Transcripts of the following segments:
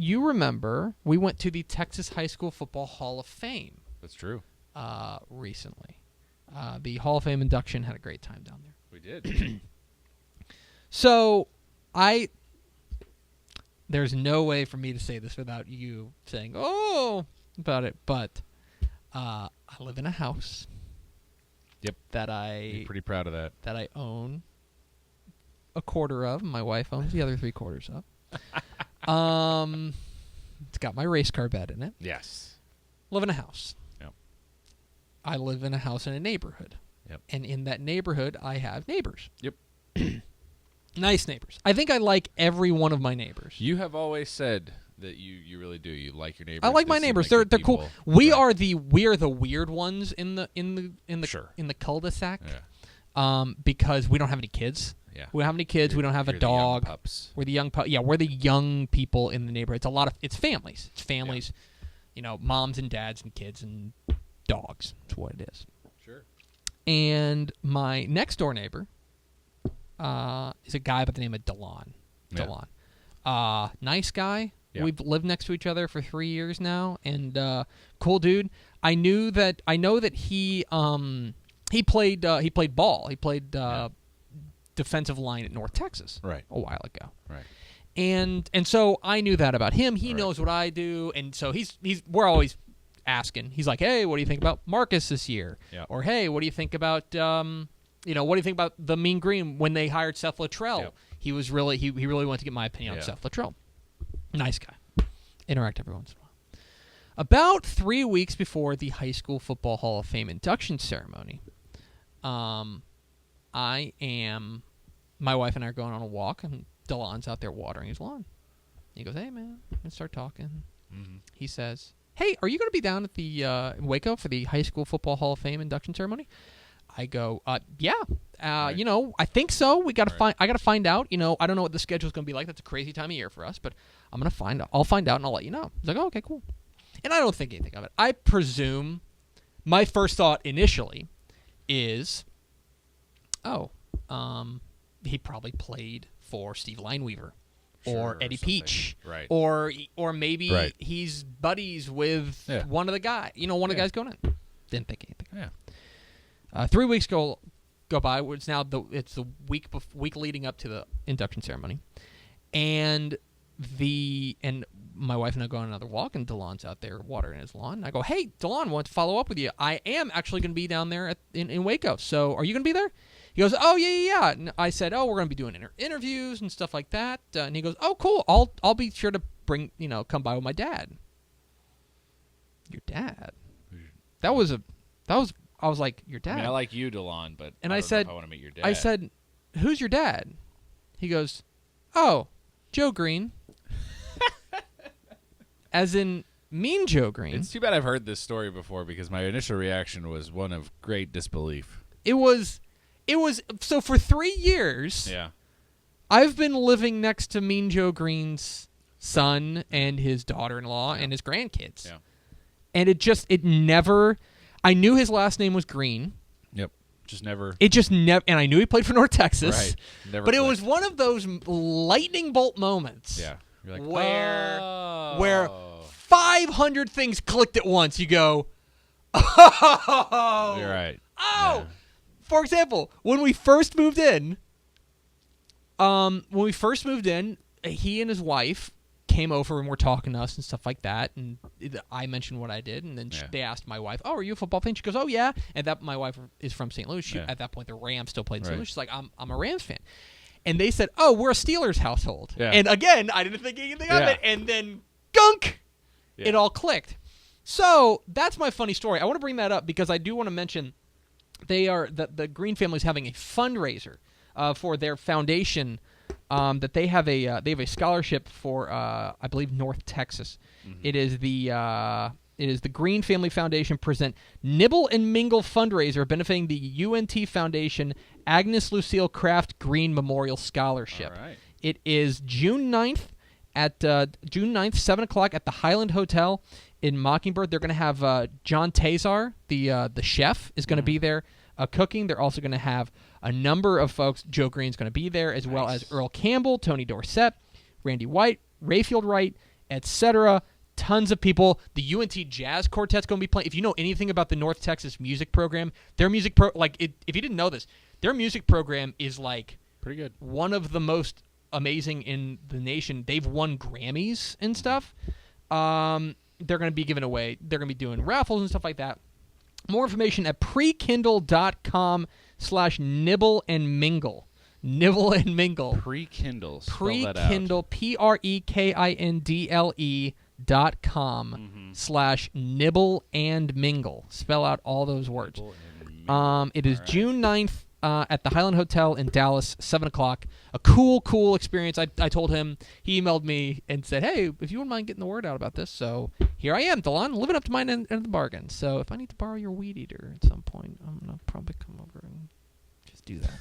you remember we went to the Texas High School Football Hall of Fame. That's true. Recently. The Hall of Fame induction, had a great time down there. We did. So, there's no way for me to say this without you saying, oh, about it, but I live in a house. Yep. You're pretty proud of that. That I own a quarter of, and my wife owns the other 3/4 of. It's got my race car bed in it. Yes. Live in a house. Yep. I live in a house in a neighborhood. Yep. And in that neighborhood, I have neighbors. Yep. Nice neighbors. I think I like every one of my neighbors. You have always said that you really do. You like your neighbors. I like my neighbors. They're cool. We are the weird ones in the cul-de-sac. Yeah. Because we don't have any kids. Yeah. We don't have any kids. We don't have a dog. The young pups. We're the young pups. Yeah, we're the young people in the neighborhood. It's families. It's families. Yeah. Moms and dads and kids and dogs. That's what it is. Sure. And my next door neighbor is a guy by the name of DeLon. Yeah. DeLon. Nice guy. Yeah. We've lived next to each other for 3 years now, and cool dude. I know that he played ball. He played defensive line at North Texas a while ago. Right. And so I knew that about him. He knows what I do, and so we're always asking. He's like, "Hey, what do you think about Marcus this year?" Yeah. Or, "Hey, what do you think about what do you think about the Mean Green when they hired Seth Luttrell?" Yep. He was really he really wanted to get my opinion on Seth Luttrell. Nice guy. Interact every once in a while. About 3 weeks before the High School Football Hall of Fame induction ceremony, my wife and I are going on a walk, and DeLon's out there watering his lawn. He goes, "Hey, man," and start talking. Mm-hmm. He says, "Hey, are you going to be down at the in Waco for the High School Football Hall of Fame induction ceremony?" I go, "Yeah. I think so. I got to find out. I don't know what the schedule's going to be like. That's a crazy time of year for us, but I'm going to find out. I'll find out and I'll let you know." He's like, "Oh, okay, cool." And I don't think anything of it. I presume my first thought initially is, he probably played for Steve Lineweaver or Eddie Peach, right? Or maybe he's buddies with one of the guys. One of the guys going in. Didn't think anything. Yeah. 3 weeks go by. It's now it's the week leading up to the induction ceremony, and my wife and I go on another walk, and DeLon's out there watering his lawn. And I go, "Hey, DeLon, want to follow up with you? I am actually going to be down there in Waco. So are you going to be there?" He goes, "Oh, yeah. And I said, "Oh, we're going to be doing interviews and stuff like that." And he goes, "Oh, cool. I'll be sure to come by with my dad." Your dad? That was I was like, "Your dad?" I mean, I like you, DeLon, but and I said, know if I want to meet your dad. I said, "Who's your dad?" He goes, "Oh, Joe Green." As in Mean Joe Green. It's too bad I've heard this story before, because my initial reaction was one of great disbelief. It was so for 3 years. Yeah. I've been living next to Mean Joe Green's son and his daughter-in-law and his grandkids. Yeah. And it never. I knew his last name was Green. Yep. Just never. It just never. And I knew he played for North Texas. Right. Never. But it was one of those lightning bolt moments. Yeah. You're like, where 500 things clicked at once. You go, "Oh, you're right." Oh, yeah. For example, when we first moved in, he and his wife came over and were talking to us and stuff like that. And I mentioned what I did, and then they asked my wife, "Oh, are you a football fan?" She goes, "Oh, yeah." And my wife is from St. Louis. At that point, the Rams still played in St. Louis. She's like, "I'm a Rams fan." And they said, "Oh, we're a Steelers household." Yeah. And again, I didn't think anything of it. And then, gunk, it all clicked. So that's my funny story. I want to bring that up because I do want to mention the Green family is having a fundraiser for their foundation. That they have a scholarship for I believe North Texas. Mm-hmm. It is the Green Family Foundation present Nibble and Mingle fundraiser benefiting the UNT Foundation Agnes Lucille Kraft Green Memorial Scholarship. All right. It is June 9th at 7 o'clock at the Highland Hotel in Mockingbird. They're going to have John Tazar, the chef, is going to be there cooking. They're also going to have a number of folks. Joe Green's going to be there, as well as Earl Campbell, Tony Dorsett, Randy White, Rayfield Wright, etc. Tons of people. The UNT Jazz Quartet's going to be playing. If you know anything about the North Texas music program, their music if you didn't know this, their music program is like Pretty good. one of the most amazing in the nation. They've won Grammys and stuff. They're going to be giving away. They're going to be doing raffles and stuff like that. More information at prekindle.com/nibble and mingle. Nibble and mingle. Pre-Kindle. Pre-Kindle. PREKINDLE.com/nibble and mingle. Spell out all those words. It is June 9th at the Highland Hotel in Dallas, 7 o'clock. A cool experience. I told him, he emailed me and said, hey, if you wouldn't mind getting the word out about this. So here I am, Delon, living up to my end of the bargain. So if I need to borrow your weed eater at some point, I'm going to probably come over and just do that.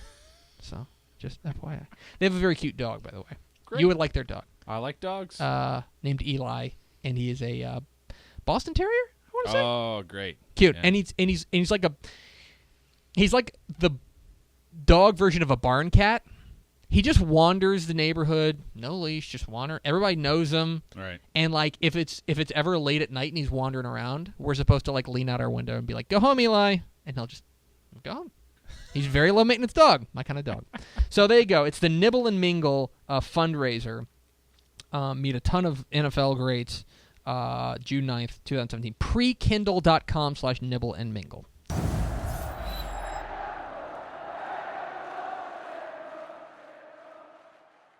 So just FYI. They have a very cute dog, by the way. Great. You would like their dog. I like dogs. Named Eli, and he is a Boston Terrier, I want to say. Oh, great. Cute. Yeah. And he's like the dog version of a barn cat. He just wanders the neighborhood, no leash, just wander. Everybody knows him. Right. And like if it's ever late at night and he's wandering around, we're supposed to like lean out our window and be like, "Go home, Eli," and he'll just go home. He's a very low maintenance dog, my kind of dog. So there you go. It's the Nibble and Mingle fundraiser. Meet a ton of NFL greats. June 9th, 2017. Prekindle.com/nibble and mingle.